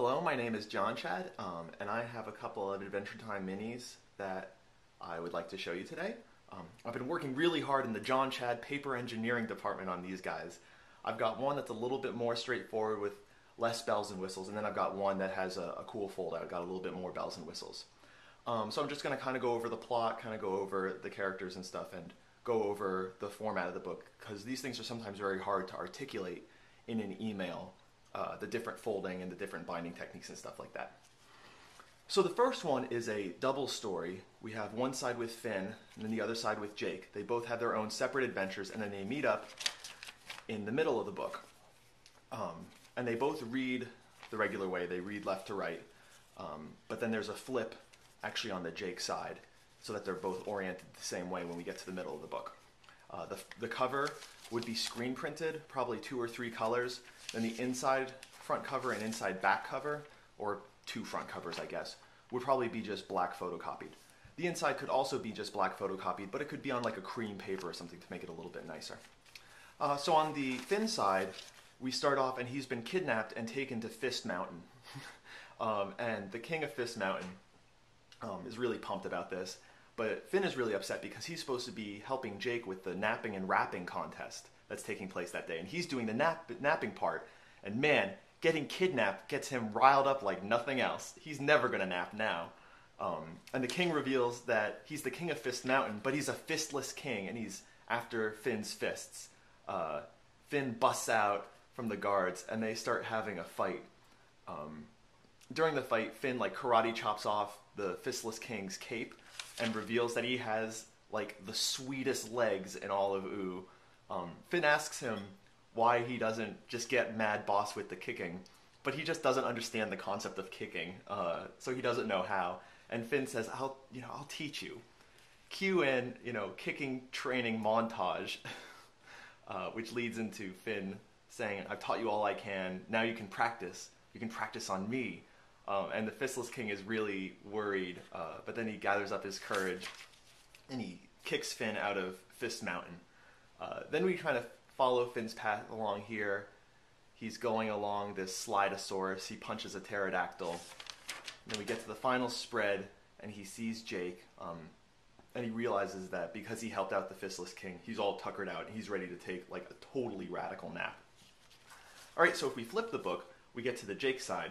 Hello, my name is jonchad, and I have a couple of Adventure Time minis that I would like to show you today. I've been working really hard in the jonchad paper engineering department on these guys. I've got one that's a little bit more straightforward with less bells and whistles, and then I've got one that has a cool foldout, got a little bit more bells and whistles. So I'm just going to kind of go over the plot, kind of go over the characters and stuff, and go over the format of the book, because these things are sometimes very hard to articulate in an email. The different folding and the different binding techniques and stuff like that. So the first one is a double story. We have one side with Finn and then the other side with Jake. They both have their own separate adventures, and then they meet up in the middle of the book. And they both read the regular way. They read left to right. But then there's a flip actually on the Jake side so that they're both oriented the same way when we get to the middle of the book. The cover would be screen printed, probably 2 or 3 colors. Then the inside front cover and inside back cover, or 2 front covers I guess, would probably be just black photocopied. The inside could also be just black photocopied, but it could be on like a cream paper or something to make it a little bit nicer. So on the Finn side, we start off and he's been kidnapped and taken to Fist Mountain. And the king of Fist Mountain is really pumped about this. But Finn is really upset because he's supposed to be helping Jake with the napping and rapping contest that's taking place that day. And he's doing the napping part. And man, getting kidnapped gets him riled up like nothing else. He's never going to nap now. And the king reveals that he's the king of Fist Mountain, but he's a fistless king, and he's after Finn's fists. Finn busts out from the guards, and they start having a fight. During the fight, Finn like karate chops off the fistless king's cape and reveals that he has like the sweetest legs in all of Ooh. Finn asks him why he doesn't just get mad boss with the kicking, but he just doesn't understand the concept of kicking, so he doesn't know how. And Finn says, I'll teach you. Cue in, kicking training montage, which leads into Finn saying, I've taught you all I can, now you can practice. You can practice on me. And the Fistless King is really worried, but then he gathers up his courage and he kicks Finn out of Fist Mountain. Then we kind of follow Finn's path along here. He's going along this Slidosaurus. He punches a pterodactyl. And then we get to the final spread and he sees Jake, and he realizes that because he helped out the Fistless King, he's all tuckered out and he's ready to take like a totally radical nap. Alright, so if we flip the book, we get to the Jake side.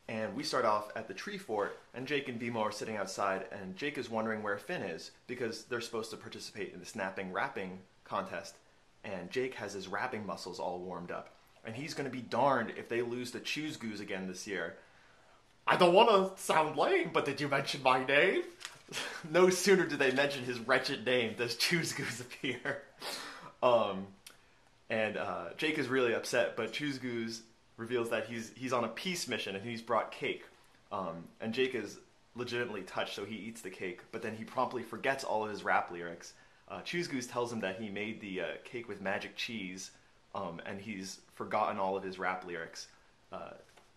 And we start off at the tree fort, and Jake and Bimo are sitting outside, and Jake is wondering where Finn is, because they're supposed to participate in the snapping rapping contest, and Jake has his rapping muscles all warmed up. And he's going to be darned if they lose to Choose Goose again this year. I don't want to sound lame, but did you mention my name? No sooner do they mention his wretched name does Choose Goose appear. Jake is really upset, but Choose Goose reveals that he's on a peace mission and he's brought cake. And Jake is legitimately touched, so he eats the cake, but then he promptly forgets all of his rap lyrics. Choose Goose tells him that he made the cake with magic cheese, and he's forgotten all of his rap lyrics.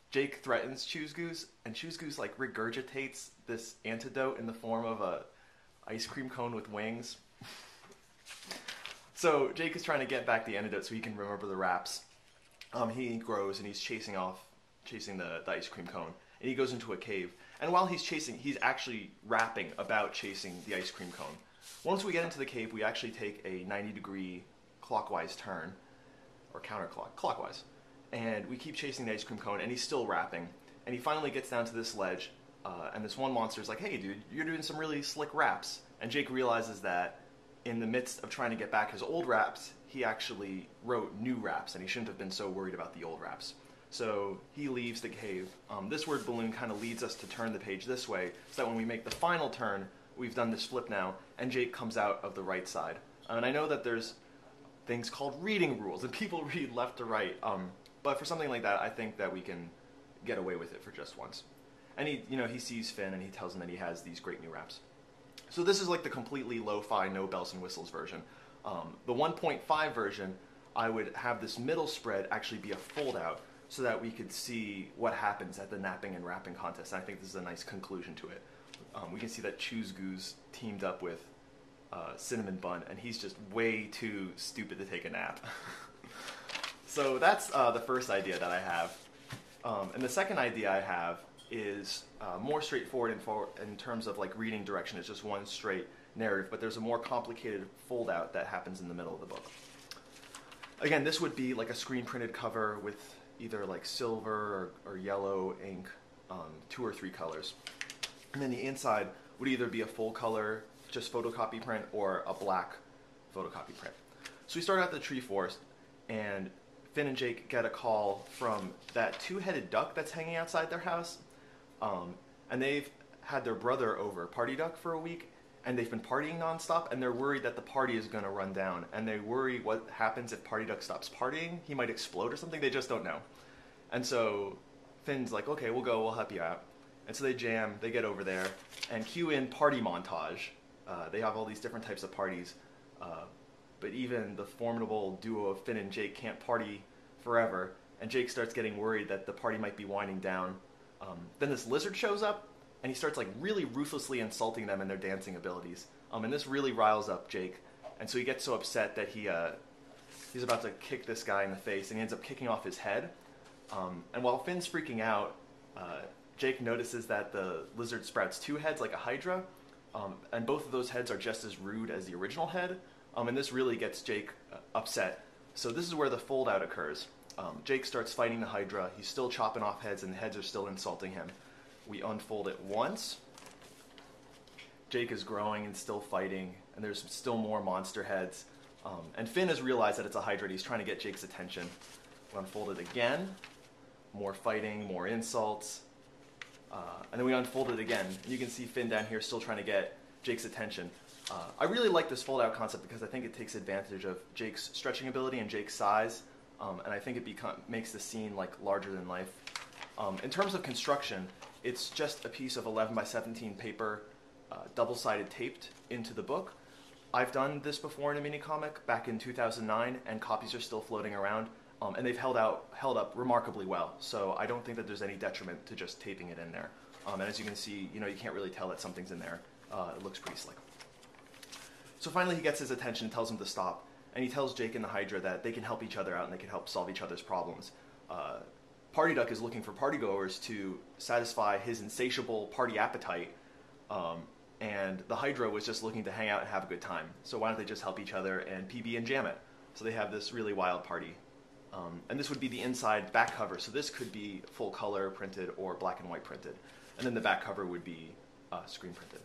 Jake threatens Choose Goose, and Choose Goose like regurgitates this antidote in the form of a ice cream cone with wings. So Jake is trying to get back the antidote so he can remember the raps. He grows and he's chasing the ice cream cone, and he goes into a cave. And while he's chasing, he's actually rapping about chasing the ice cream cone. Once we get into the cave, we actually take a 90-degree clockwise turn, or counterclockwise, and we keep chasing the ice cream cone, and he's still rapping. And he finally gets down to this ledge, and this one monster's like, "Hey, dude, you're doing some really slick raps." And Jake realizes that in the midst of trying to get back his old raps, he actually wrote new raps, and he shouldn't have been so worried about the old raps. So he leaves the cave. This word balloon kind of leads us to turn the page this way, so that when we make the final turn, we've done this flip now, and Jake comes out of the right side. And I know that there's things called reading rules, and people read left to right, but for something like that, I think that we can get away with it for just once. And he sees Finn, and he tells him that he has these great new raps. So this is like the completely lo-fi, no bells and whistles version. The 1.5 version, I would have this middle spread actually be a foldout so that we could see what happens at the napping and rapping contest. And I think this is a nice conclusion to it. We can see that Choose Goose teamed up with Cinnamon Bun, and he's just way too stupid to take a nap. So that's the first idea that I have. And the second idea I have is more straightforward in terms of like reading direction. It's just one straight narrative, but there's a more complicated fold-out that happens in the middle of the book. Again, this would be like a screen-printed cover with either like silver or yellow ink, 2 or 3 colors. And then the inside would either be a full-color, just photocopy print, or a black photocopy print. So we start out the tree forest, and Finn and Jake get a call from that 2-headed duck that's hanging outside their house. And they've had their brother over, Party Duck, for a week, and they've been partying nonstop, and they're worried that the party is going to run down. And they worry what happens if Party Duck stops partying. He might explode or something. They just don't know. And so Finn's like, okay, we'll go. We'll help you out. And so they jam. They get over there and cue in party montage. They have all these different types of parties. But even the formidable duo of Finn and Jake can't party forever. And Jake starts getting worried that the party might be winding down. Then this lizard shows up, and he starts like really ruthlessly insulting them and their dancing abilities. And this really riles up Jake. And so he gets so upset that he's about to kick this guy in the face, and he ends up kicking off his head. And while Finn's freaking out, Jake notices that the lizard sprouts 2 heads like a hydra, and both of those heads are just as rude as the original head. And this really gets Jake upset. So this is where the fold-out occurs. Jake starts fighting the hydra. He's still chopping off heads, and the heads are still insulting him. We unfold it once. Jake is growing and still fighting, and there's still more monster heads. And Finn has realized that it's a hydra, and he's trying to get Jake's attention. We unfold it again. More fighting, more insults. And then we unfold it again. And you can see Finn down here still trying to get Jake's attention. I really like this fold-out concept because I think it takes advantage of Jake's stretching ability and Jake's size. And I think it makes the scene like larger than life. In terms of construction, it's just a piece of 11 by 17 paper, double-sided taped into the book. I've done this before in a mini-comic back in 2009, and copies are still floating around, and they've held up remarkably well. So I don't think that there's any detriment to just taping it in there. And as you can see, you can't really tell that something's in there. It looks pretty slick. So finally he gets his attention and tells him to stop. And he tells Jake and the Hydra that they can help each other out and they can help solve each other's problems. Party Duck is looking for partygoers to satisfy his insatiable party appetite. And the Hydra was just looking to hang out and have a good time. So why don't they just help each other and PB and jam it? So they have this really wild party. And this would be the inside back cover. So this could be full color printed or black and white printed. And then the back cover would be screen printed.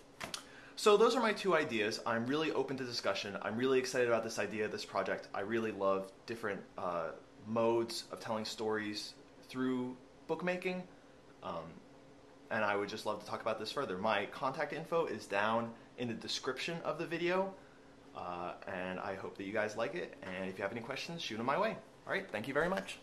So those are my 2 ideas. I'm really open to discussion. I'm really excited about this idea, this project. I really love different modes of telling stories through bookmaking. And I would just love to talk about this further. My contact info is down in the description of the video. And I hope that you guys like it. And if you have any questions, shoot them my way. All right, thank you very much.